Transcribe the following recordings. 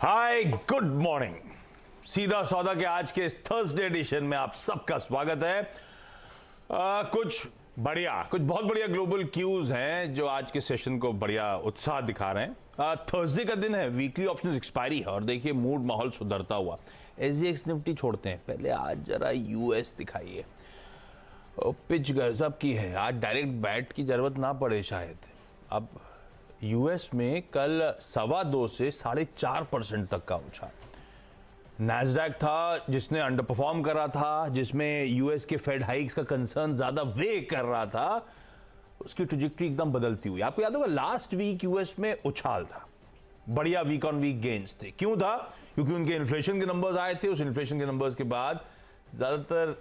Hi good morning. सीधा सौदा के आज के इस थर्सडे एडिशन में आप सबका स्वागत है। कुछ बहुत बढ़िया ग्लोबल क्यूज हैं जो आज के सेशन को बढ़िया उत्साह दिखा रहे हैं। थर्सडे का दिन है, वीकली ऑप्शंस एक्सपायरी है और देखिए मूड माहौल सुधरता हुआ। एसजीएक्स निफ्टी छोड़ते हैं, पहले आज जरा यूएस दिखाइए। पिच गजब की है, आज डायरेक्ट बैट की जरूरत ना पड़े शायद। अब यूएस में कल 2.25 से 4.5% तक का उछाल। नैस्डैक था जिसने अंडर परफॉर्म कर रहा था, जिसमें यूएस के फेड हाइक्स का कंसर्न ज्यादा वे कर रहा था, उसकी ट्रैजेक्टरी एकदम बदलती हुई। आपको याद होगा लास्ट वीक यूएस में उछाल था, बढ़िया वीक ऑन वीक गेन्स थे। क्यों था? क्योंकि उनके इन्फ्लेशन के नंबर्स आए थे। उस इन्फ्लेशन के नंबर्स के बाद ज्यादातर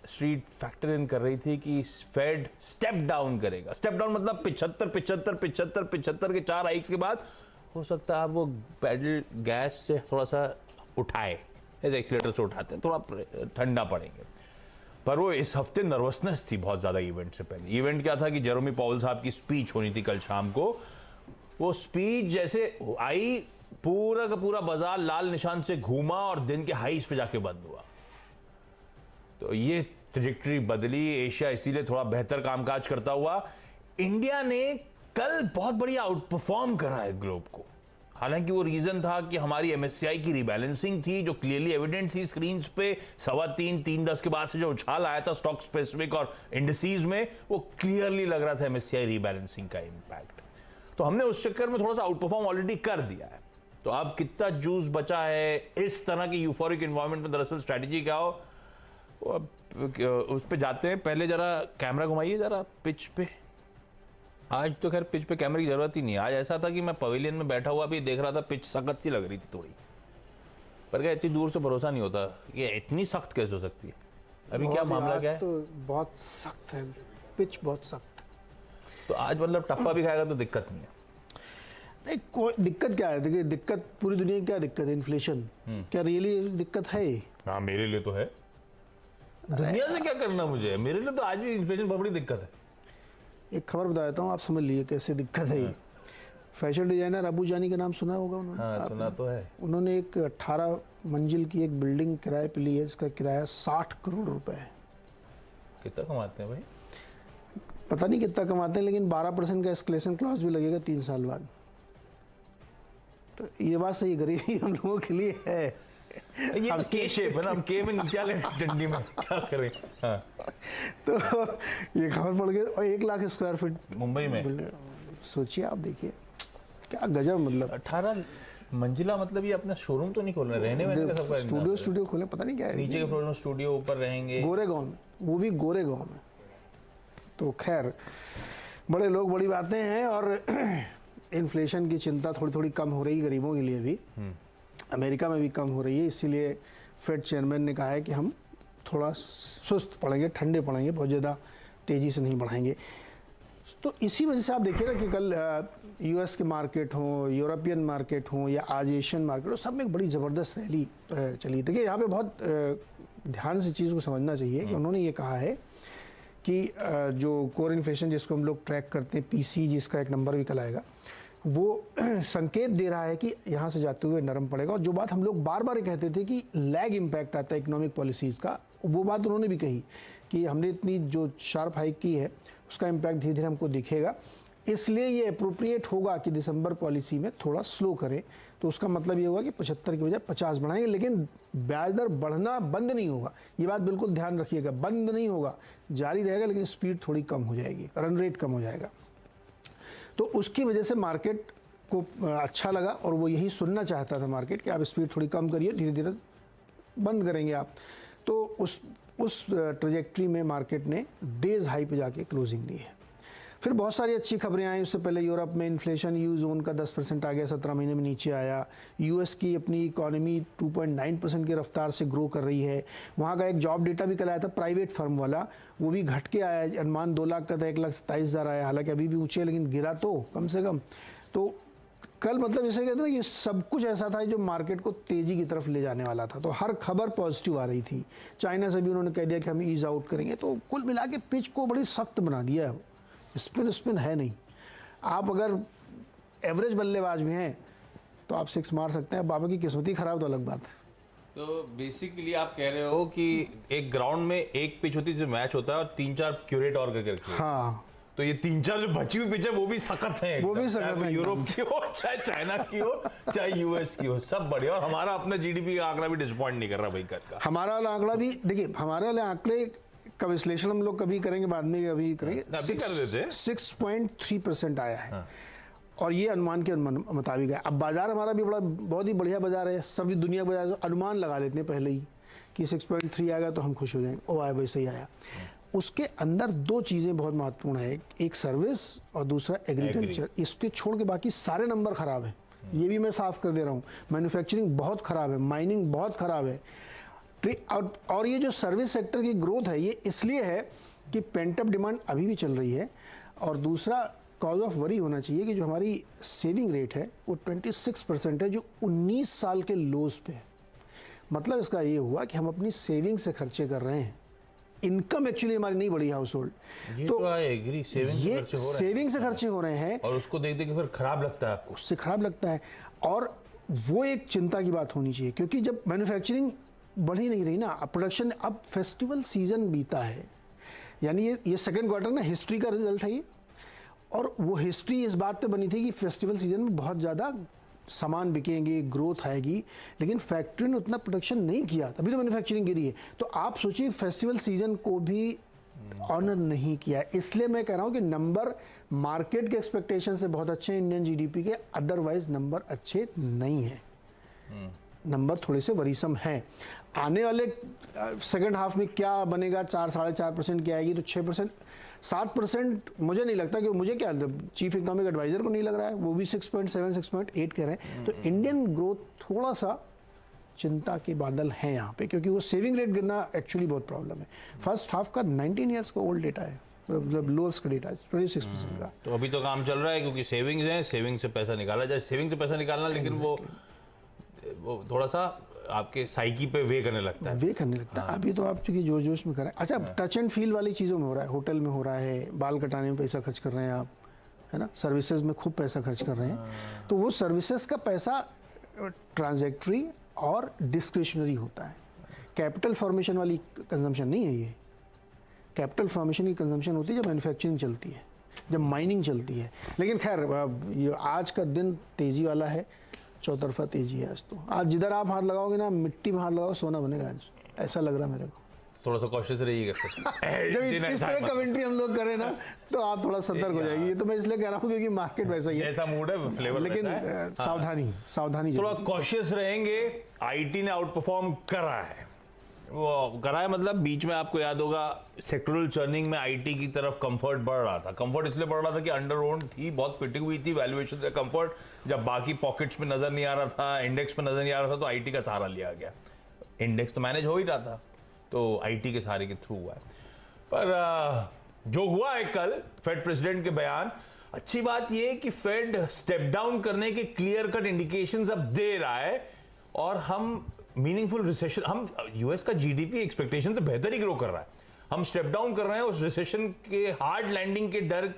स्ट्रीट फैक्टर इन कर रही थी कि फेड स्टेप डाउन करेगा। स्टेप डाउन मतलब 75 के 4 हाइक्स के बाद हो सकता है वो पैडल गैस से थोड़ा सा उठाए, ऐसे एक्सीलेटर से उठाते हैं, थोड़ा ठंडा पड़ेंगे। पर वो इस हफ्ते नर्वसनेस थी बहुत ज्यादा इवेंट से पहले। इवेंट क्या था कि जेरोमी पावेल साहब की स्पीच होनी थी कल शाम को। वो स्पीच जैसे आई, पूरा का पूरा बाजार लाल निशान से घूमा और दिन के हाईस पे जाके बंद हुआ। तो ये ट्रैजेक्टरी बदली। एशिया इसीलिए थोड़ा बेहतर कामकाज करता हुआ। इंडिया ने कल बहुत बढ़िया आउट परफॉर्म करा है ग्लोब को। हालांकि वो रीजन था कि हमारी एमएससीआई की रिबैलेंसिंग थी जो क्लियरली एविडेंट थी स्क्रीन्स पे। 3.25 3.10 के बाद से जो उछाल आया था स्टॉक स्पेसिफिक और इंडिसीज में, वो क्लियरली लग रहा था एमएससीआई रिबैलेंसिंग का इंपैक्ट। तो हमने उस चक्कर में थोड़ा सा आउट परफॉर्म ऑलरेडी कर दिया है। तो अब कितना जूस बचा है इस तरह की यूफोरिक एनवायरमेंट में? दरअसल स्ट्रैटेजी क्या हो, अब उस पे जाते हैं। पहले जरा कैमरा घुमाइए जरा पिच पे। आज तो खैर पिच पे कैमरे की जरूरत ही नहीं है। आज ऐसा था कि मैं पवेलियन में बैठा हुआ भी देख रहा था, पिच सख्त सी लग रही थी थोड़ी, पर क्या इतनी दूर से भरोसा नहीं होता ये इतनी सख्त कैसे हो सकती है। अभी क्या मामला क्या है? तो बहुत सख्त है पिच, बहुत सख्त। तो आज मतलब टप्पा भी खाएगा तो दिक्कत नहीं है। नहीं, कोई दिक्कत क्या है? देखिए, दिक्कत पूरी दुनिया की क्या दिक्कत है? इन्फ्लेशन। क्या रियली दिक्कत है? हाँ, मेरे लिए तो है। दुनिया से क्या करना मुझे, मेरे लिए तो आज भी इन्फ्लेशन बहुत बड़ी दिक्कत है। एक खबर बता देता हूँ, आप समझ लीजिए कैसे दिक्कत है। फैशन डिजाइनर अबू जानी का नाम सुना होगा उन्होंने? हाँ, सुना तो है। उन्होंने एक 18 मंजिल की एक बिल्डिंग किराए पे ली है, इसका किराया 60 करोड़ रुपए है। कितना कमाते हैं भाई? पता नहीं कितना कमाते हैं, लेकिन 12% का एस्केलेशन क्लॉज भी लगेगा 3 साल बाद। तो ये बात सही गरीबी हम लोगों के लिए है। ये तो के शेप है ना, हम के में नीचे आ गए डंडी में, क्या करें। हाँ। तो ये खबर पड़ गई। और 1 लाख स्क्वायर फीट मुंबई में, सोचिए आप, देखिए क्या गजब। मतलब 18 मंजिला, मतलब ये अपना शोरूम तो नहीं खोल रहे, रहने वाले का सबका स्टूडियो खोले, पता नहीं क्या है। नीचे के फ्लोर में स्टूडियो, ऊपर रहेंगे गोरेगांव में, वो भी गोरेगांव में। तो खैर बड़े लोग, बड़ी बातें हैं। और इन्फ्लेशन की चिंता थोड़ी थोड़ी कम हो रही है गरीबों के लिए भी, अमेरिका में भी कम हो रही है। इसीलिए फेड चेयरमैन ने कहा है कि हम थोड़ा सुस्त पड़ेंगे, ठंडे पड़ेंगे, बहुत ज़्यादा तेज़ी से नहीं बढ़ाएंगे। तो इसी वजह से आप देखिए ना कि कल यूएस के मार्केट हों, यूरोपियन मार्केट हों या आज एशियन मार्केट हो, सब में एक बड़ी ज़बरदस्त रैली चली। देखिए यहाँ पे बहुत ध्यान से चीज़ को समझना चाहिए कि उन्होंने ये कहा है कि जो कोर इन्फ्लेशन जिसको हम लोग ट्रैक करते हैं, पीसी, जिसका एक नंबर भी कल आएगा, वो संकेत दे रहा है कि यहाँ से जाते हुए नरम पड़ेगा। और जो बात हम लोग बार बार कहते थे कि लैग इम्पैक्ट आता है इकोनॉमिक पॉलिसीज़ का, वो बात उन्होंने भी कही कि हमने इतनी जो शार्प हाइक की है उसका इम्पैक्ट धीरे धीरे हमको दिखेगा। इसलिए ये अप्रोप्रिएट होगा कि दिसंबर पॉलिसी में थोड़ा स्लो करें। तो उसका मतलब ये होगा कि 75 की बजाय 50 बढ़ाएंगे, लेकिन ब्याज दर बढ़ना बंद नहीं होगा। ये बात बिल्कुल ध्यान रखिएगा, बंद नहीं होगा, जारी रहेगा, लेकिन स्पीड थोड़ी कम हो जाएगी, रन रेट कम हो जाएगा। तो उसकी वजह से मार्केट को अच्छा लगा और वो यही सुनना चाहता था मार्केट कि आप स्पीड थोड़ी कम करिए, धीरे धीरे बंद करेंगे आप। तो उस ट्रैजेक्टरी में मार्केट ने डेज हाई पे जाके क्लोजिंग दी है। फिर बहुत सारी अच्छी खबरें आई। उससे पहले यूरोप में इन्फ्लेशन यू जोन का 10% आ गया, 17 महीने में नीचे आया। यूएस की अपनी इकोनॉमी 2.9% की रफ्तार से ग्रो कर रही है। वहाँ का एक जॉब डेटा भी कल आया था प्राइवेट फर्म वाला, वो भी घट के आया। अनुमान 2 लाख का था, 1,27,000 आया। हालांकि अभी भी ऊँचे, लेकिन गिरा तो कम से कम। तो कल मतलब जैसे कहते हैं ना कि सब कुछ ऐसा था जो मार्केट को तेज़ी की तरफ ले जाने वाला था। तो हर खबर पॉजिटिव आ रही थी। चाइना से भी उन्होंने कह दिया कि हम ईज आउट करेंगे। तो कुल मिला के पिच को बड़ी सख्त बना दिया है। स्पिन है नहीं। आप अगर एवरेज बल्लेबाज में हैं तो आप 6 मार सकते हैं। बाबा की किस्मत ही खराब तो अलग बात है। तो बेसिकली आप कह रहे हो कि एक ग्राउंड में एक पिच होती है जो मैच होता है और 3-4 क्यूरेट और करके रखी है। हाँ, तो ये 3-4 जो बची हुई पिच है वो भी सख्त है, वो भी सख्त चाहे वो है यूरोप की हो, चाहे चाइना की हो, चाहे यूएस की हो, सब बढ़िया। और हमारा अपना जीडीपी का आंकड़ा भी डिसअपॉइंट नहीं कर रहा भाई कर का। हमारा वाला आंकड़ा भी देखिए, हमारे वाले आंकड़े का विश्लेषण हम लोग कभी करेंगे, बाद में कभी करेंगे। अभी कर देते। 6.3% आया है और ये अनुमान के मुताबिक है। अब बाजार हमारा भी बहुत ही बढ़िया बाजार है, सभी दुनिया बाजार अनुमान लगा लेते हैं पहले ही कि 6.3 आएगा तो हम खुश हो जाएंगे। ओ आया, वैसे ही आया। उसके अंदर दो चीज़ें बहुत महत्वपूर्ण है, एक सर्विस और दूसरा एग्रीकल्चर। इसके छोड़ के बाकी सारे नंबर खराब है, ये भी मैं साफ कर दे रहा हूँ। मैन्युफैक्चरिंग बहुत खराब है, माइनिंग बहुत खराब है। और ये जो सर्विस सेक्टर की ग्रोथ है ये इसलिए है कि पेंटअप डिमांड अभी भी चल रही है। और दूसरा कॉज ऑफ वरी होना चाहिए कि जो हमारी सेविंग रेट है वो 26% है, जो 19 साल के लोज पे है। मतलब इसका ये हुआ कि हम अपनी सेविंग से खर्चे कर रहे हैं, इनकम एक्चुअली हमारी नहीं बढ़ी हाउस होल्ड। तो एग्री, सेविंग से खर्चे हो रहे हैं और उसको देख देख के फिर खराब लगता है आपको, उससे खराब लगता है। और वो एक चिंता की बात होनी चाहिए, क्योंकि जब मैन्युफैक्चरिंग बढ़ ही नहीं रही ना, प्रोडक्शन, अब फेस्टिवल सीजन बीता है, यानी ये सेकेंड क्वार्टर ना हिस्ट्री का रिजल्ट है ये। और वो हिस्ट्री इस बात पे बनी थी कि फेस्टिवल सीजन में बहुत ज़्यादा सामान बिकेंगे, ग्रोथ आएगी, लेकिन फैक्ट्री ने उतना प्रोडक्शन नहीं किया, तभी तो मैन्युफैक्चरिंग गिरी है। तो आप सोचिए फेस्टिवल सीजन को भी ऑनर नहीं किया, इसलिए मैं कह रहा हूँ कि नंबर मार्केट के एक्सपेक्टेशन से बहुत अच्छे हैं इंडियन जीडीपी के, अदरवाइज नंबर अच्छे नहीं हैं। नंबर थोड़े से वरीसम हैं। आने वाले सेकंड हाफ में क्या बनेगा, 4-4.5% की आएगी तो 6%, 7% मुझे नहीं लगता, कि मुझे क्या चीफ इकोनॉमिक एडवाइजर को नहीं लग रहा है, वो भी 6.7 6.8 कह रहे हैं। तो इंडियन ग्रोथ थोड़ा सा चिंता के बादल हैं यहाँ पे, क्योंकि वो सेविंग रेट गिरना एक्चुअली बहुत प्रॉब्लम है। फर्स्ट हाफ का 19 ईयर्स का ओल्ड डेटा है, मतलब लोअर्स का डेटा है 26% का। तो अभी तो काम चल रहा है क्योंकि सेविंग्स हैं, सेविंग से पैसा निकाला जाए, सेविंग से पैसा निकालना, लेकिन वो थोड़ा सा आपके साइकी पे वे करने लगता है। अभी तो आप चूंकि जोश जोश में कर रहे हैं। अच्छा, टच एंड फील वाली चीज़ों में हो रहा है, होटल में हो रहा है, बाल कटाने में पैसा खर्च कर रहे हैं आप, है ना, सर्विसेज में खूब पैसा खर्च कर रहे हैं। तो वो सर्विसेज का पैसा ट्रांजैक्टरी और डिस्क्रिशनरी होता है, कैपिटल फॉर्मेशन वाली कंजम्पशन नहीं है ये। कैपिटल फॉर्मेशन की कंजम्पशन होती है जब मैन्युफैक्चरिंग चलती है, जब माइनिंग चलती है। लेकिन खैर ये आज का दिन तेज़ी वाला है, चौतरफा तेजी है आज। तो आज जिधर आप हाथ लगाओगे ना, मिट्टी में हाथ लगाओ सोना बनेगा आज, ऐसा लग रहा है मेरे को। थोड़ा सा कॉशियस रहिएगा जब इस तरह कमेंट्री हम लोग करें ना तो आप थोड़ा सतर्क हो जाएगी। ये तो मैं इसलिए कह रहा हूँ क्योंकि मार्केट वैसा ही है, जैसा मूड है फ्लेवर, लेकिन सावधानी थोड़ा कॉशियस रहेंगे। आईटी ने आउट परफॉर्म करा है, वो करा है मतलब बीच में आपको याद होगा सेक्टरल चर्निंग में आईटी की तरफ कंफर्ट बढ़ रहा था। कंफर्ट इसलिए बढ़ रहा था कि अंडर ओन थी, बहुत पिटी हुई थी वैल्यूएशन से। कंफर्ट जब बाकी पॉकेट्स में नजर नहीं आ रहा था, इंडेक्स में नजर नहीं आ रहा था, तो आईटी का सहारा लिया गया। इंडेक्स तो मैनेज हो ही रहा था, तो आईटी के सहारे के थ्रू हुआ है। पर जो हुआ है कल फेड प्रेसिडेंट के बयान, अच्छी बात यह है कि फेड स्टेप डाउन करने के क्लियर कट इंडिकेशंस अब दे रहा है और हम मीनिंगफुल रिसेशन, हम यूएस का जीडीपी एक्सपेक्टेशन से बेहतर ही ग्रो कर रहा है, हम स्टेप डाउन कर रहे हैं। उस रिसेशन के हार्ड लैंडिंग के डर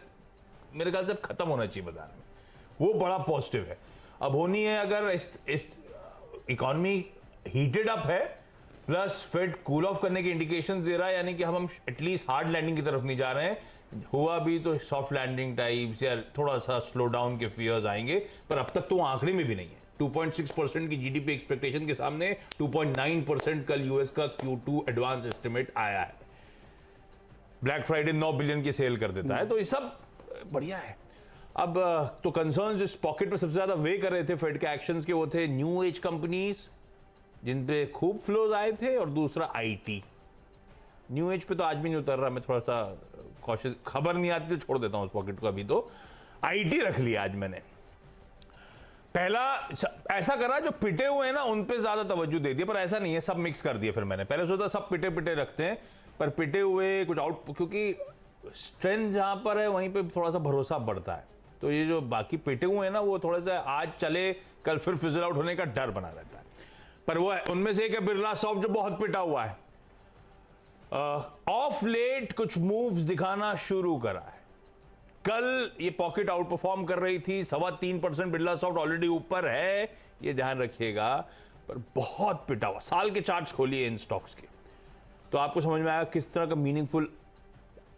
मेरे ख्याल से खत्म होना चाहिए बाजार में, वो बड़ा पॉजिटिव है। अब होनी है अगर इस इकोनॉमी हीटेड अप है प्लस फेड कूल ऑफ करने के इंडिकेशन दे रहा है, यानी कि हम एटलीस्ट हार्ड लैंडिंग की तरफ नहीं जा रहे हैं। हुआ भी तो सॉफ्ट लैंडिंग टाइप्स या थोड़ा सा स्लो डाउन के फियर्स आएंगे, पर अब तक तो आंकड़े में भी नहीं है। 2.6% की जीडीपी एक्सपेक्टेशन के सामने 2.9% कल यूएस का Q2 एडवांस एस्टिमेट आया है। ब्लैक फ्राइडे 9 बिलियन की सेल कर देता है, तो ये सब बढ़िया है। अब तो कंसर्न्स इस पॉकेट पे सबसे ज्यादा वे कर रहे थे फेड के एक्शंस के, वो थे न्यू एज कंपनीज जिन पे खूब फ्लोज आए थे, और दूसरा आईटी। न्यू एज पे तो आज भी नहीं उतर रहा, मैं थोड़ा सा कॉशियस, खबर नहीं आती तो छोड़ देता हूं उस पॉकेट को। अभी तो आईटी रख लिया आज मैंने। पहला ऐसा करा जो पिटे हुए हैं ना उन पे ज्यादा तवज्जो दे दिया, पर ऐसा नहीं है, सब मिक्स कर दिया। फिर मैंने पहले सोचा सब पिटे पिटे रखते हैं, पर पिटे हुए कुछ आउट, क्योंकि स्ट्रेंथ जहां पर है वहीं पे थोड़ा सा भरोसा बढ़ता है। तो ये जो बाकी पिटे हुए हैं ना, वो थोड़ा सा आज चले कल फिर फिजल आउट होने का डर बना रहता है। पर वो है, उनमें से एक है बिरला सॉफ्ट जो बहुत पिटा हुआ है। ऑफ लेट कुछ मूव्स दिखाना शुरू करा है, कल ये पॉकेट आउट परफॉर्म कर रही थी, 3.25% बिरला सॉफ्ट ऑलरेडी ऊपर है, ये ध्यान रखिएगा, पर बहुत पिटा हुआ। साल के चार्ट्स खोलिए इन स्टॉक्स के तो आपको समझ में आएगा किस तरह का मीनिंगफुल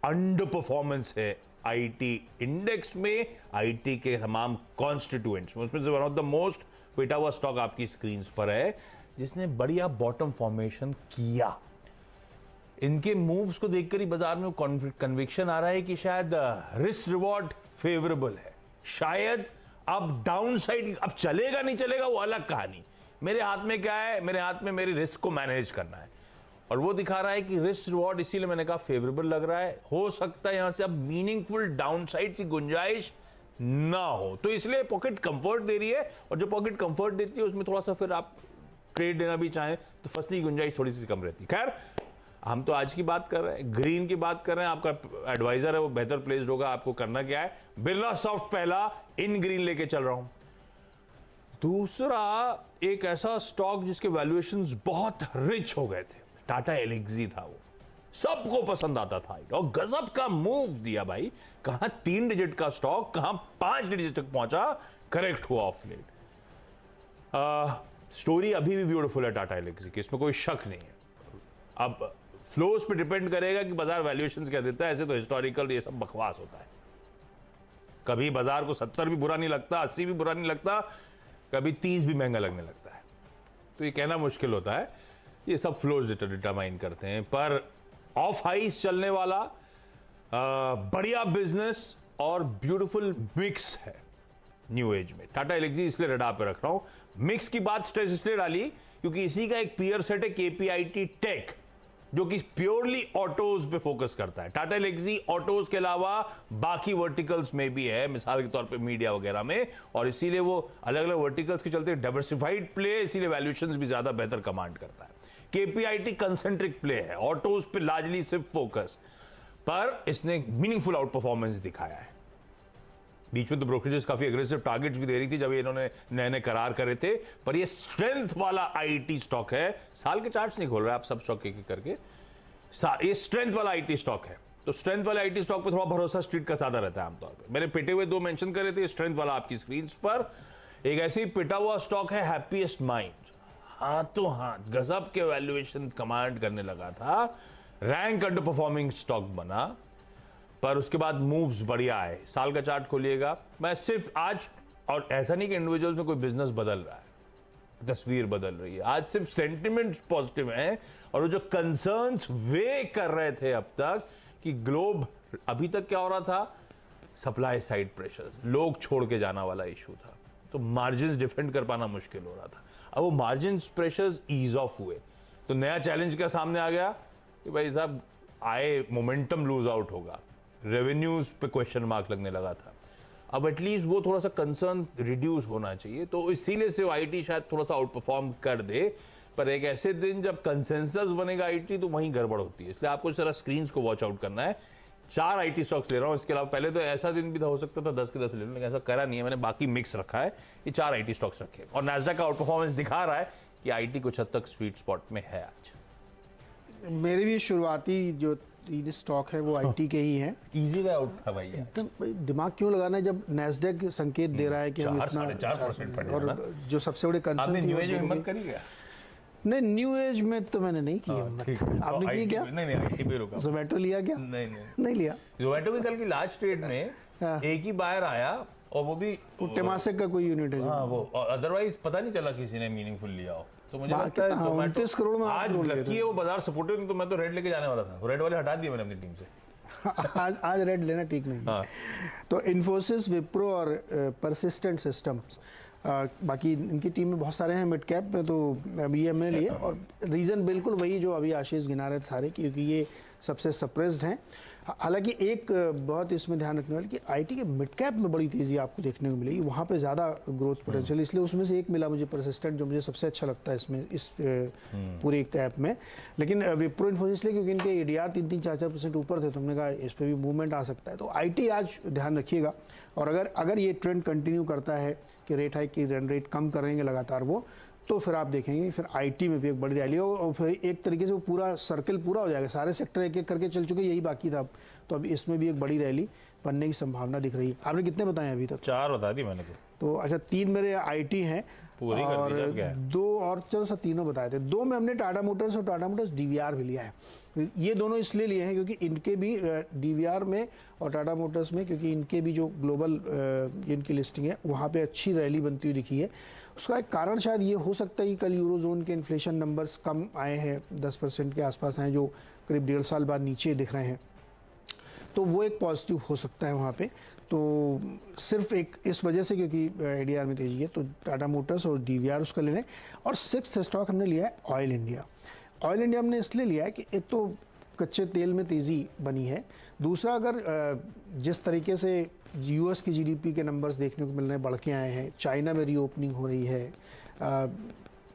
अंडर परफॉर्मेंस है आईटी इंडेक्स में, आईटी के तमाम कॉन्स्टिट्यूएंट्स में। उसमें से वन ऑफ द मोस्ट पिटा हुआ स्टॉक आपकी स्क्रीन पर है, जिसने बढ़िया बॉटम फॉर्मेशन किया। इनके मूव्स को देखकर ही बाजार में कन्विक्शन आ रहा है कि शायद रिस्क रिवॉर्ड फेवरेबल है, शायद अब डाउन साइड अब चलेगा नहीं चलेगा वो अलग कहानी। मेरे हाथ में क्या है, मेरे हाथ में मेरी रिस्क को मैनेज करना है, और वो दिखा रहा है कि रिस्क रिवॉर्ड, इसीलिए मैंने कहा फेवरेबल लग रहा है। हो सकता है यहां से अब मीनिंगफुल डाउन साइड की गुंजाइश ना हो, तो इसलिए पॉकेट कंफर्ट दे रही है, और जो पॉकेट कंफर्ट देती है उसमें थोड़ा सा फिर आप ट्रेड देना भी चाहें तो फंसने की गुंजाइश थोड़ी सी कम रहती है। खैर, हम तो आज की बात कर रहे हैं, ग्रीन की बात कर रहे हैं, आपका एडवाइजर है वो बेहतर प्लेस्ड होगा, आपको करना क्या है। बिरला सॉफ्ट पहला इन ग्रीन लेके चल रहा हूं। दूसरा एक ऐसा स्टॉक जिसके वैल्यूएशंस बहुत रिच हो गए थे, टाटा एलिक्सी था, वो सबको पसंद आता था और गजब का मूव दिया भाई। कहां 3 डिजिट का स्टॉक, कहां 5 डिजिट तक पहुंचा, करेक्ट हुआ ऑफ लेट। स्टोरी अभी भी ब्यूटीफुल है टाटा एलिक्सी की, इसमें कोई शक नहीं है। अब फ्लोज पे डिपेंड करेगा कि बाजार वैल्यूएशंस क्या देता है, ऐसे तो हिस्टोरिकल ये सब बकवास होता है। कभी बाजार को 70 भी बुरा नहीं लगता, 80 भी बुरा नहीं लगता, कभी 30 भी महंगा लगने लगता है, तो ये कहना मुश्किल होता है, ये सब फ्लोज डिटरमाइन करते हैं। पर ऑफ हाइस चलने वाला बढ़िया बिजनेस और ब्यूटीफुल मिक्स है न्यू एज में। टाटा एलिक्सी इसलिए रडार पे रख रहा हूं। मिक्स की बात स्ट्रेस इसलिए डाली क्योंकि इसी का एक पीयर सेट है केपीआईटी टेक, जो कि प्योरली ऑटोज पे फोकस करता है। टाटा एलिक्सी ऑटोज के अलावा बाकी वर्टिकल्स में भी है, मिसाल के तौर पे मीडिया वगैरह में, और इसीलिए वो अलग अलग वर्टिकल्स के चलते डाइवर्सिफाइड प्ले है, इसीलिए वैल्यूएशंस भी ज्यादा बेहतर कमांड करता है। केपीआईटी कंसेंट्रिक प्ले है, ऑटोज पे लार्जली सिर्फ फोकस, पर इसने मीनिंगफुल आउट परफॉर्मेंस दिखाया है। बीच में तो ब्रोकरेजेस काफी एग्रेसिव टारगेट्स भी दे रही थी जब इन्होंने नए नए करार करे थे, पर ये स्ट्रेंथ वाला आईटी स्टॉक है। साल के चार्ट्स नहीं खोल रहे आप, सब स्टॉक एक एक करके, ये स्ट्रेंथ वाला आईटी स्टॉक है। तो स्ट्रेंथ वाला आईटी स्टॉक पे थोड़ा भरोसा स्ट्रीट का ज्यादा रहता है आमतौर पे। मैंने पिटे हुए 2 मेंशन करे थे, स्ट्रेंथ वाला आपकी स्क्रीन पर। एक ऐसे ही पिटा हुआ स्टॉक है हैप्पीएस्ट माइंड, हाथों हाथ गजब के वैल्यूएशन कमांड करने लगा था, रैंक अंडर परफॉर्मिंग स्टॉक बना, पर उसके बाद मूव्स बढ़िया आए। साल का चार्ट खोलिएगा, मैं सिर्फ आज, और ऐसा नहीं कि इंडिविजुअल्स में कोई बिजनेस बदल रहा है, तस्वीर बदल रही है, आज सिर्फ सेंटिमेंट्स पॉजिटिव हैं, और वो जो कंसर्न्स वे कर रहे थे अब तक कि ग्लोब, अभी तक क्या हो रहा था, सप्लाई साइड प्रेशर्स, लोग छोड़ के जाना वाला इशू था, तो मार्जिन डिफेंड कर पाना मुश्किल हो रहा था। अब वो मार्जिन प्रेशर्स ईज ऑफ हुए, तो नया चैलेंज क्या सामने आ गया कि भाई साहब आए मोमेंटम लूज आउट होगा, रेवेन्यूज पे क्वेश्चन मार्क लगने लगा था। अब एटलीस्ट वो थोड़ा सा कंसर्न रिड्यूस होना चाहिए, तो इसीलिए से आईटी शायद थोड़ा सा आउट परफॉर्म कर दे। पर एक ऐसे दिन जब कंसेंसस बनेगा आईटी, तो वहीं गड़बड़ होती है, इसलिए आपको जरा स्क्रीन्स को वॉच आउट करना है। 4 आईटी स्टॉक्स ले रहा हूं, इसके अलावा पहले तो ऐसा दिन भी था, हो सकता था 10 के 10 ले लूं, लेकिन ऐसा करा नहीं है, मैंने बाकी मिक्स रखा है। ये 4 आईटी स्टॉक्स रखे, और नैस्डैक का आउट परफॉर्मेंस दिखा रहा है कि आईटी कुछ हद तक स्वीट स्पॉट में है आज। मेरे भी शुरुआती जो 3 स्टॉक है वो आईटी के ही हैं। इजी वे आउट था भाई, एकदम दिमाग क्यों लगाना है जब नैस्डैक संकेत दे रहा है कि हम इतना 4.5% और जो सबसे बड़े आपने कंसर्न न्यू एज में हिम्मत करी क्या? नहीं, न्यू एज में तो मैंने नहीं की हिम्मत। आपने की क्या? नहीं आईटी पे रुका। जोमेटो लिया क्या? नहीं लिया। जोमेटो की कल की लास्ट ट्रेड में हाँ। एक ही बायर आया, और वो भी टेमासेक का कोई यूनिट है जो। हाँ, वो अदरवाइज पता नहीं चला किसी ने मीनिंगफुल लिया हो। तो मुझे लगता है 29 करोड़ में आज लकी है वो बाजार सपोर्टिव, नहीं तो मैं तो रेड लेके जाने वाला था, रेड वाले हटा दिए मैंने अपनी टीम से। आज रेड लेना ठीक नहीं है। तो इन्फोसिस, विप्रो और परसिस्टेंट सिस्टम्स, बाकी इनकी टीम में बहुत सारे हैं मिड कैप में, तो अभी ये हमने लिए, और रीज़न बिल्कुल वही जो अभी आशीष गिना रहे थे सारे, क्योंकि ये सबसे सप्रेस्ड हैं। हालांकि एक बहुत इसमें ध्यान रखने वाली कि आईटी के मिड कैप में बड़ी तेज़ी आपको देखने को मिलेगी, वहाँ पे ज़्यादा ग्रोथ पोटेंशियल, इसलिए उसमें से एक मिला मुझे परसिस्टेंट, जो मुझे सबसे अच्छा लगता है इसमें, इस पूरे कैप में। लेकिन विप्रो इन्फोसिस लिए क्योंकि इनके एडीआर 3-4% ऊपर थे, तो हमने कहा इस पर भी मूवमेंट आ सकता है। तो आईटी आज ध्यान रखिएगा, और अगर ये ट्रेंड कंटिन्यू करता है कि रेट हाइक की रन रेट कम करेंगे लगातार वो, तो फिर आप देखेंगे फिर आईटी में भी एक बड़ी रैली हो, और फिर एक तरीके से वो पूरा सर्कल पूरा हो जाएगा, सारे सेक्टर एक एक करके चल चुके, यही बाकी था। तो अब इसमें भी एक बड़ी रैली बनने की संभावना दिख रही है। आपने कितने बताए अभी तक? 4 बता दी मैंने तो अच्छा, 3 मेरे आईटी हैं पूरी कर और दी, अब क्या है? 2 और चलो सर तीनों बताए थे। 2 में हमने टाटा मोटर्स और टाटा मोटर्स डीवीआर भी लिया है। ये दोनों इसलिए लिए हैं क्योंकि इनके भी डीवीआर में और टाटा मोटर्स में, क्योंकि इनके भी जो ग्लोबल इनकी लिस्टिंग है वहाँ पे अच्छी रैली बनती हुई दिखी है। उसका एक कारण शायद ये हो सकता है कि कल यूरोजोन के इन्फ्लेशन नंबर्स कम आए हैं, 10% के आसपास हैं, जो करीब 1.5 साल बाद नीचे दिख रहे हैं, तो वो एक पॉजिटिव हो सकता है वहाँ पे। तो सिर्फ एक इस वजह से, क्योंकि एडीआर में तेजी है, तो टाटा मोटर्स और डीवीआर उसका ले लें। और 6th स्टॉक हमने लिया है ऑयल इंडिया। ऑयल इंडिया हमने इसलिए लिया है कि एक तो कच्चे तेल में तेज़ी बनी है, दूसरा अगर जिस तरीके से यूएस की जीडीपी के नंबर्स देखने को मिल रहे हैं, बढ़ के आए हैं, चाइना में रीओपनिंग हो रही है,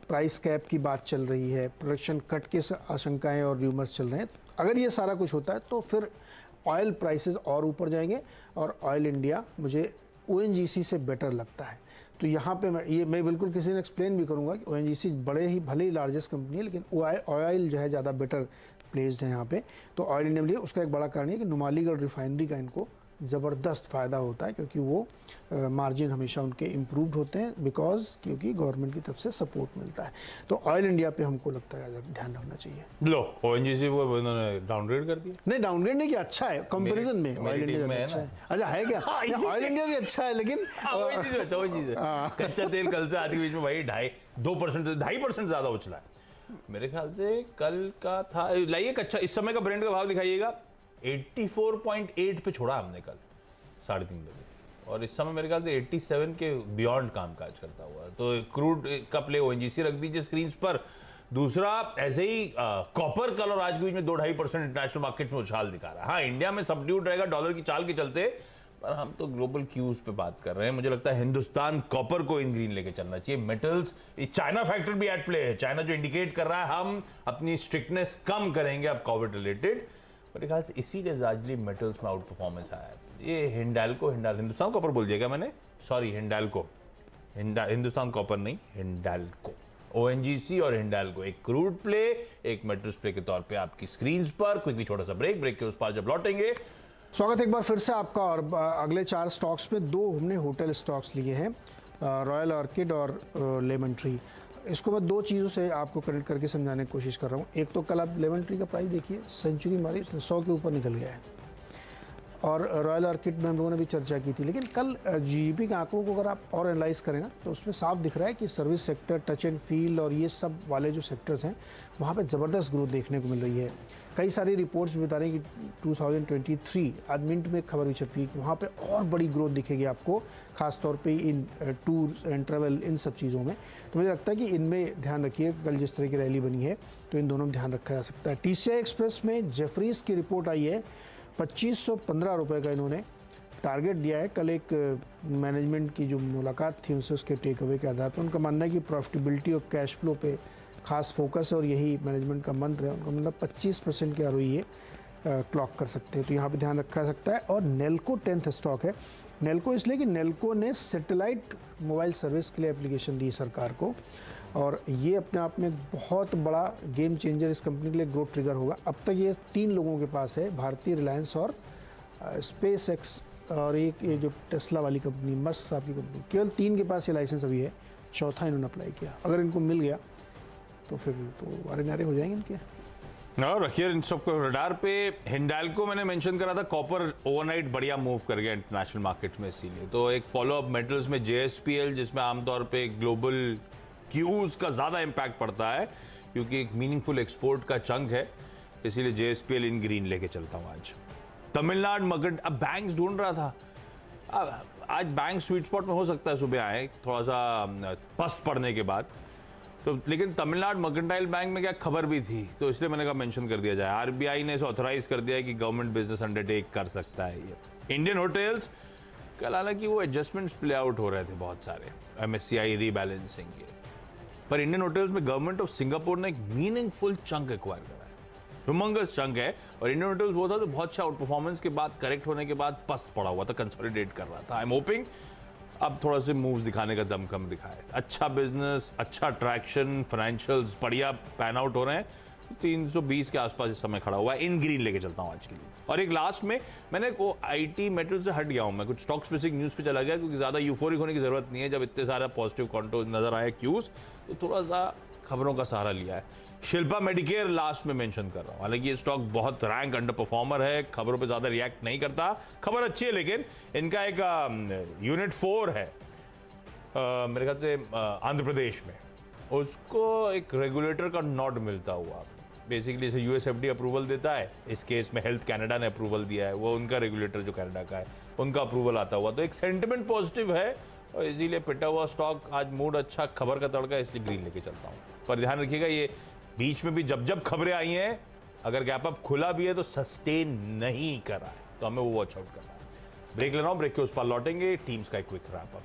प्राइस कैप की बात चल रही है, प्रोडक्शन कट के आशंकाएं और र्यूमर्स चल रहे हैं, अगर ये सारा कुछ होता है तो फिर ऑयल प्राइसेस और ऊपर जाएंगे। और ऑयल इंडिया मुझे ओएनजीसी से बेटर लगता है। तो यहाँ पे मैं बिल्कुल किसी ने एक्सप्लेन भी करूँगा कि ओएनजीसी भले ही लार्जेस्ट कंपनी है, लेकिन ऑयल जो है ज़्यादा बेटर प्लेस्ड है यहाँ पे। तो ऑयल इंडिया लिए उसका एक बड़ा कारण है कि नुमालीगढ़ रिफाइनरी का इनको ज़बरदस्त फ़ायदा होता है, क्योंकि वो मार्जिन हमेशा उनके इम्प्रूव्ड होते हैं क्योंकि गवर्नमेंट की तरफ से सपोर्ट मिलता है। तो ऑयल इंडिया पे हमको लगता है ध्यान रखना चाहिए। लो ओएनजीसी को उन्होंने डाउनग्रेड कर दिया। नहीं, डाउनग्रेड नहीं किया, अच्छा है कंपैरिजन में ऑयल इंडिया अच्छा है। अच्छा है क्या? ऑयल इंडिया भी अच्छा है, लेकिन कच्चा तेल कल से आज के बीच में भाई 2.5% ज्यादा उछला है मेरे ख्याल से। कल का था, लाइए कच्चा इस समय का ब्रेंड का भाव दिखाइएगा। 84.8 पे छोड़ा हमने कल 3:30 बजे, और इस समय मेरे ख्याल से 87 के बियॉन्ड कामकाज करता हुआ। तो क्रूड का प्ले ओएनजीसी रख दीजिए स्क्रीन पर। दूसरा, ऐसे ही कॉपर कल और आज के बीच में 2-2.5% इंटरनेशनल मार्केट में उछाल दिखा रहा है। हाँ, इंडिया में सबड्यूड रहेगा डॉलर की चाल के चलते, पर हम तो ग्लोबल क्यूज पे बात कर रहे हैं। मुझे लगता है हिंदुस्तान कॉपर को इन ग्रीन लेके चलना चाहिए। मेटल्स, चाइना फैक्टर भी एट प्ले है। चाइना जो इंडिकेट कर रहा है हम अपनी स्ट्रिक्टनेस कम करेंगे अब कोविड रिलेटेड, मेरे ख्याल से इसीलिए लार्जली मेटल्स में आउट परफॉर्मेंस आया है। ये हिंदुस्तान कॉपर बोल दिया क्या मैंने? सॉरी, हिंदुस्तान कॉपर नहीं, हिंडाल्को। ओएनजीसी और हिंडाल्को, एक क्रूड प्ले, एक मेटल्स प्ले के तौर पे आपकी स्क्रीन पर। क्विकली छोटा सा ब्रेक के उस पार जब लौटेंगे। स्वागत एक बार फिर से आपका। और अगले 4 स्टॉक्स में 2 हमने होटल स्टॉक्स लिए हैं, रॉयल ऑर्किड और लेमन ट्री। इसको मैं 2 चीज़ों से आपको कनेक्ट करके समझाने की कोशिश कर रहा हूँ। एक तो कल आप लेमन ट्री का प्राइस देखिए, सेंचुरी मारी, उसने 100 के ऊपर निकल गया है। और रॉयल ऑर्किड में हम लोगों ने भी चर्चा की थी। लेकिन कल जीडीपी के आंकड़ों को अगर आप और एनालाइज करें ना, तो उसमें साफ दिख रहा है कि service sector, touch and feel और ये सब वाले जो सेक्टर्स हैं, वहाँ पे ज़बरदस्त ग्रोथ देखने को मिल रही है। कई सारी रिपोर्ट्स भी बता रही हैं कि 2023 आज मिनट में खबर भी छपी कि वहाँ पे और बड़ी ग्रोथ दिखेगी आपको, खासतौर पे इन टूर्स एंड ट्रैवल, इन सब चीज़ों में। तो मुझे लगता है कि इनमें ध्यान रखिए। कल जिस तरह की रैली बनी है, तो इन दोनों में ध्यान रखा जा सकता है। टीसीआई एक्सप्रेस में जेफरीज की रिपोर्ट आई है, 2515 रुपये का इन्होंने टारगेट दिया है। कल एक मैनेजमेंट की जो मुलाकात थी उनसे, उसके टेक अवे के आधार पर उनका मानना है कि प्रॉफिटेबिलिटी और कैश फ्लो पे खास फोकस है और यही मैनेजमेंट का मंत्र है। उनका मतलब 25% के आरओई क्लॉक कर सकते हैं, तो यहाँ पे ध्यान रखा जा सकता है। और नेल्को 10th स्टॉक है। नेल्को इसलिए कि नेल्को ने सैटेलाइट मोबाइल सर्विस के लिए एप्लीकेशन दी सरकार को, और ये अपने आप में बहुत बड़ा गेम चेंजर इस कंपनी के लिए ग्रोथ ट्रिगर होगा। अब तक ये 3 लोगों के पास है, भारतीय, रिलायंस और स्पेस एक्स, और एक ये जो टेस्ला वाली कंपनी, मस्क साहब की कंपनी, केवल 3 के पास ये लाइसेंस अभी है। चौथा इन्होंने अप्लाई किया। अगर इनको मिल गया तो फिर तो आरे नारे हो जाएंगे इनके। और रखिए इन सबको रडार पे। हिंडाल्को मैंने मेंशन करा था, कॉपर ओवरनाइट बढ़िया मूव कर गया इंटरनेशनल मार्केट्स में, इसीलिए। तो एक फॉलोअप मेटल्स में जेएसपीएल, जिसमें आमतौर पे ग्लोबल क्यूज का ज़्यादा इम्पैक्ट पड़ता है क्योंकि एक मीनिंगफुल एक्सपोर्ट का चंक है, इसीलिए जेएसपीएल इन ग्रीन लेके चलता हूँ आज। तमिलनाडु मगध, अब बैंक्स ढूंढ रहा था, अब आज बैंक स्वीट स्पॉट में हो सकता है सुबह आए थोड़ा सा पस्त पड़ने के बाद, तो लेकिन तमिलनाडु मर्केंटाइल बैंक में क्या खबर भी थी, तो इसलिए मैंने कहा मेंशन कर दिया जाए। आरबीआई ने इसे ऑथराइज कर दिया है कि गवर्नमेंट बिजनेस अंडरटेक कर सकता है ये। इंडियन होटल्स, कल हालांकि वो एडजस्टमेंट्स प्ले आउट हो रहे थे बहुत सारे, एमएससीआई रीबैलेंसिंग के, पर इंडियन होटल्स में गवर्नमेंट ऑफ सिंगापुर ने एक मीनिंगफुल चंक एक्वायर करा है, ह्यूमंगस चंक है। और इंडियन होटल्स वो था जो बहुत अच्छा आउट परफॉर्मेंस के बाद, करेक्ट होने के बाद पस्त पड़ा हुआ था, कंसोलिडेट कर रहा था। आई एम होपिंग अब थोड़ा से मूव्स दिखाने का दम कम दिखाए। अच्छा बिजनेस, अच्छा ट्रैक्शन, फाइनेंशियल्स बढ़िया पैन आउट हो रहे हैं, 320 के आसपास इस समय खड़ा हुआ है। इन ग्रीन लेके चलता हूँ आज के लिए। और एक लास्ट में मैंने को आईटी मेटल से हट गया हूँ, मैं कुछ स्टॉक स्पेसिफिक न्यूज़ पे चला गया क्योंकि ज़्यादा यूफोरिक होने की ज़रूरत नहीं है। जब इतने सारा पॉजिटिव कॉन्टो नजर आए क्यूज, तो थोड़ा सा खबरों का सहारा लिया है। शिल्पा मेडिकेयर लास्ट में मेंशन कर रहा हूँ, हालांकि ये स्टॉक बहुत रैंक अंडर परफॉर्मर है, खबरों पे ज़्यादा रिएक्ट नहीं करता। खबर अच्छी है लेकिन इनका एक यूनिट 4 है मेरे ख्याल से आंध्र प्रदेश में, उसको एक रेगुलेटर का नॉड मिलता हुआ, बेसिकली जैसे यूएसएफडी अप्रूवल देता है, इस केस में हेल्थ कनाडा ने अप्रूवल दिया है, वो उनका रेगुलेटर जो कनाडा का है उनका अप्रूवल आता हुआ, तो एक सेंटिमेंट पॉजिटिव है और इसीलिए पिटा हुआ स्टॉक, आज मूड अच्छा, खबर का तड़का, इसलिए ग्रीन लेके चलता हूँ। पर ध्यान रखिएगा ये बीच में भी जब जब खबरें आई हैं, अगर गैप अप खुला भी है तो सस्टेन नहीं करा है, तो हमें वो वॉच आउट करना है। ब्रेक ले रहा हूँ, ब्रेक के उस पर लौटेंगे, टीम्स का एक क्विक रैप अप।